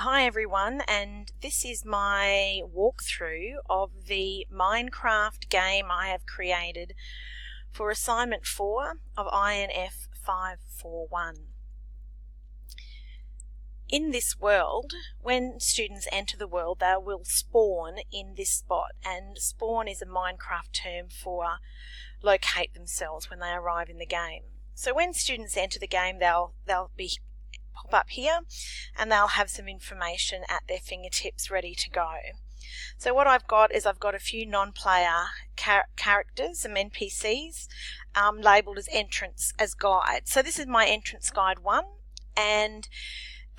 Hi everyone, and this is my walkthrough of the Minecraft game I have created for assignment 4 of INF 541. In this world, when students enter the world, they will spawn in this spot, and spawn is a Minecraft term for locate themselves when they arrive in the game. So when students enter the game, they'll pop up here and they'll have some information at their fingertips ready to go. So what I've got is I've got a few non-player characters, some NPCs, labelled as entrance as guide. So this is my entrance guide 1, and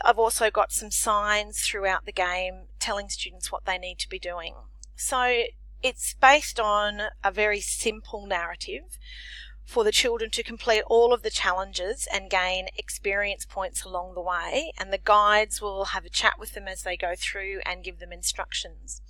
I've also got some signs throughout the game telling students what they need to be doing. So it's based on a very simple narrative for the children to complete all of the challenges and gain experience points along the way, and the guides will have a chat with them as they go through and give them instructions.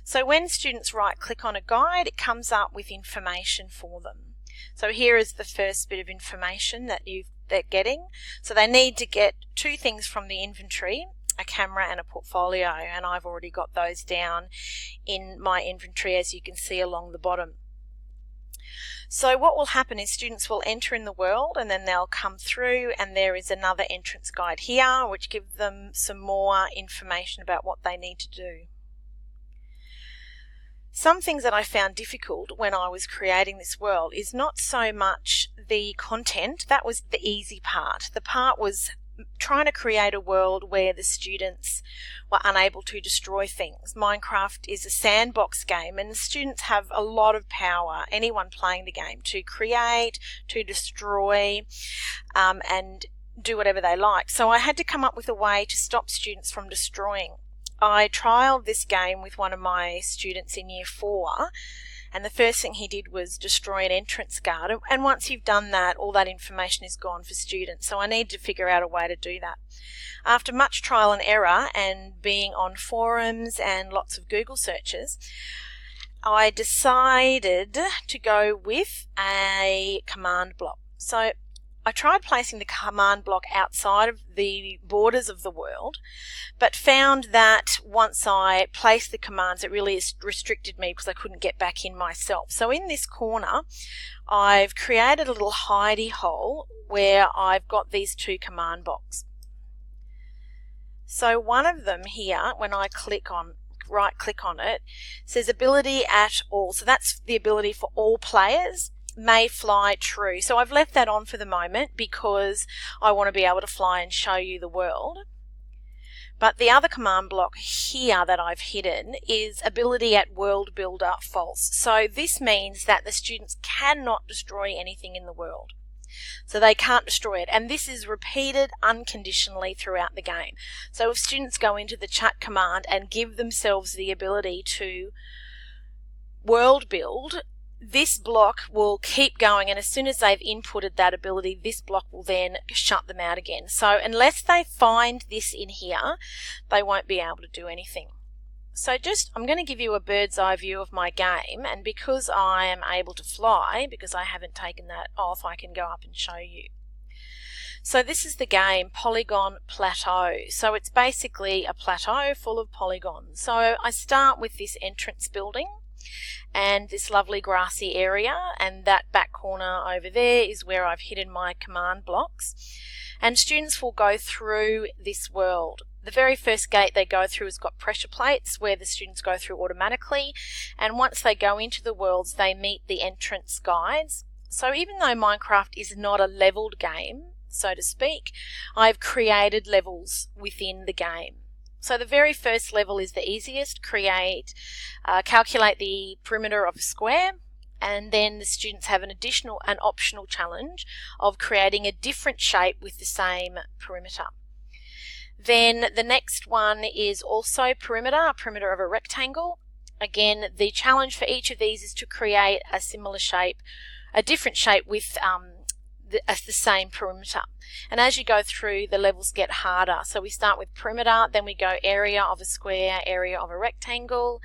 So when students right click on a guide, it comes up with information for them. So here is the first bit of information that they're getting. So they need to get 2 things from the inventory, a camera and a portfolio, and I've already got those down in my inventory, as you can see along the bottom. So what will happen is students will enter in the world, and then they'll come through, and there is another entrance guide here which gives them some more information about what they need to do. Some things that I found difficult when I was creating this world is not so much the content. That was the easy part. The part was trying to create a world where the students were unable to destroy things. Minecraft is a sandbox game, and the students have a lot of power, anyone playing the game, to create, to destroy, and do whatever they like. So I had to come up with a way to stop students from destroying. I trialled this game with one of my students in year 4, and the first thing he did was destroy an entrance guard, and once you've done that, all that information is gone for students. So I need to figure out a way to do that. After much trial and error and being on forums and lots of Google searches, I decided to go with a command block. So I tried placing the command block outside of the borders of the world, but found that once I placed the commands, it really restricted me because I couldn't get back in myself. So in this corner, I've created a little hidey hole where I've got these 2 command blocks. So one of them here, when I right click on it, says ability at all. So that's the ability for all players. May fly true. So I've left that on for the moment because I want to be able to fly and show you the world. But the other command block here that I've hidden is ability at world builder false. So this means that the students cannot destroy anything in the world. So they can't destroy it, and this is repeated unconditionally throughout the game. So if students go into the chat command and give themselves the ability to world build, this block will keep going, and as soon as they've inputted that ability, this block will then shut them out again. So unless they find this in here, they won't be able to do anything. So I'm going to give you a bird's eye view of my game, and because I am able to fly, because I haven't taken that off, I can go up and show you. So this is the game Polygon Plateau. So it's basically a plateau full of polygons. So I start with this entrance building and this lovely grassy area, and that back corner over there is where I've hidden my command blocks, and students will go through this world. The very first gate they go through has got pressure plates where the students go through automatically, and once they go into the worlds they meet the entrance guides. So even though Minecraft is not a leveled game, so to speak, I've created levels within the game. So the very first level is the easiest, calculate the perimeter of a square, and then the students have an optional challenge of creating a different shape with the same perimeter. Then the next one is also perimeter of a rectangle. Again, the challenge for each of these is to create a similar shape, a different shape with the same perimeter. And as you go through, the levels get harder. So we start with perimeter, then we go area of a square, area of a rectangle,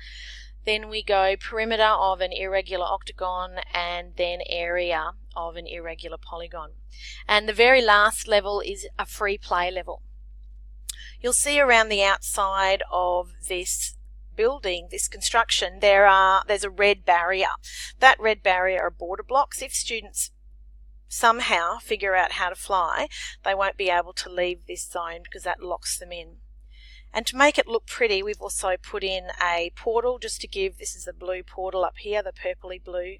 then we go perimeter of an irregular octagon, and then area of an irregular polygon. And the very last level is a free play level. you'll see around the outside of this building, this construction, there's a red barrier. That red barrier are border blocks. If students somehow figure out how to fly, they won't be able to leave this zone because that locks them in. And to make it look pretty, we've also put in a portal just to give, this is the blue portal up here, the purpley blue.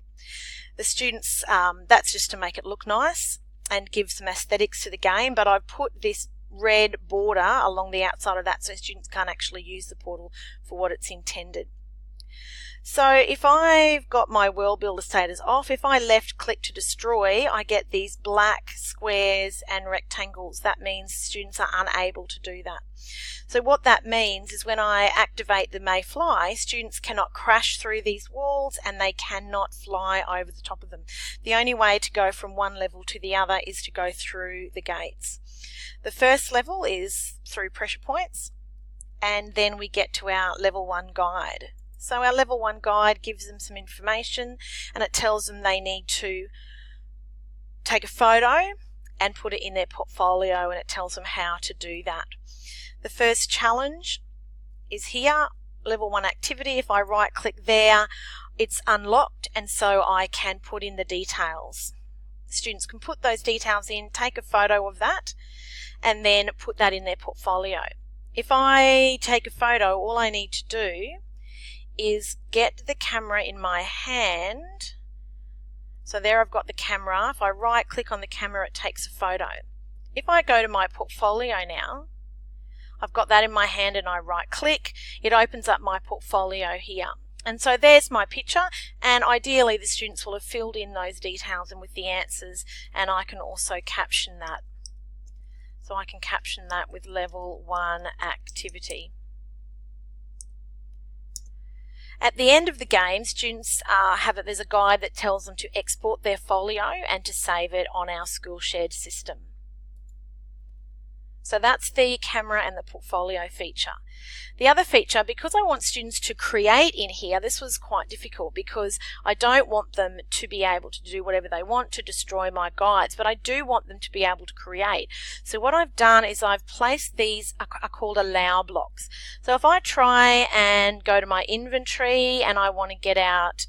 The students, that's just to make it look nice and give some aesthetics to the game, but I've put this red border along the outside of that so students can't actually use the portal for what it's intended. So if I've got my world builder status off, if I left click to destroy, I get these black squares and rectangles. That means students are unable to do that. So what that means is when I activate the May Fly, students cannot crash through these walls and they cannot fly over the top of them. The only way to go from one level to the other is to go through the gates. The first level is through pressure points, and then we get to our level 1 guide. So our level 1 guide gives them some information and it tells them they need to take a photo and put it in their portfolio, and it tells them how to do that. The first challenge is here, level 1 activity. If I right click there, it's unlocked, and so I can put in the details. Students can put those details in, take a photo of that, and then put that in their portfolio. If I take a photo, all I need to do is get the camera in my hand. So there I've got the camera. If I right click on the camera, it takes a photo. If I go to my portfolio now, I've got that in my hand and I right click, it opens up my portfolio here. And so there's my picture, and ideally the students will have filled in those details and with the answers, and I can also caption that. So I can caption that with level 1 activity. At the end of the game, students there's a guide that tells them to export their folio and to save it on our school shared system. So that's the camera and the portfolio feature. The other feature, because I want students to create in here, this was quite difficult because I don't want them to be able to do whatever they want to destroy my guides, but I do want them to be able to create. So what I've done is I've placed these are called allow blocks. So if I try and go to my inventory and I want to get out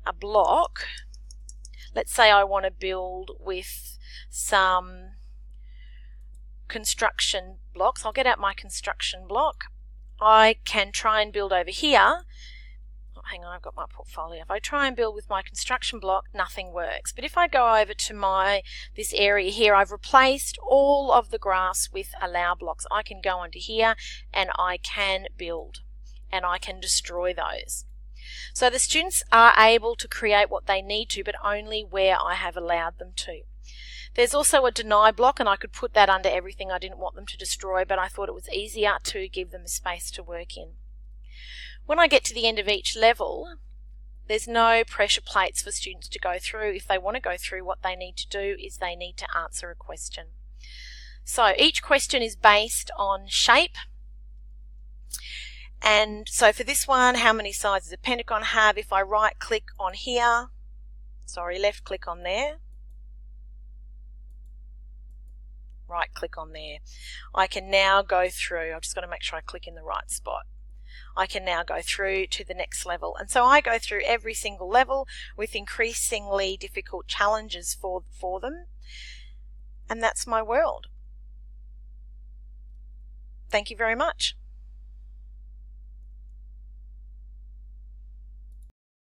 a block, let's say I want to build with some construction blocks. I'll get out my construction block. I can try and build over here. Oh, hang on, I've got my portfolio. If I try and build with my construction block, nothing works. But if I go over to this area here, I've replaced all of the grass with allow blocks. I can go onto here and I can build and I can destroy those. So the students are able to create what they need to, but only where I have allowed them to. There's also a deny block, and I could put that under everything I didn't want them to destroy, but I thought it was easier to give them a space to work in. When I get to the end of each level, there's no pressure plates for students to go through. If they want to go through, what they need to do is they need to answer a question. So each question is based on shape. And so for this one, how many sides does a pentagon have? If I right click on here, left click on there, right click on there, I can now go through. I've just got to make sure I click in the right spot. I can now go through to the next level. And so I go through every single level with increasingly difficult challenges for them. And that's my world. Thank you very much.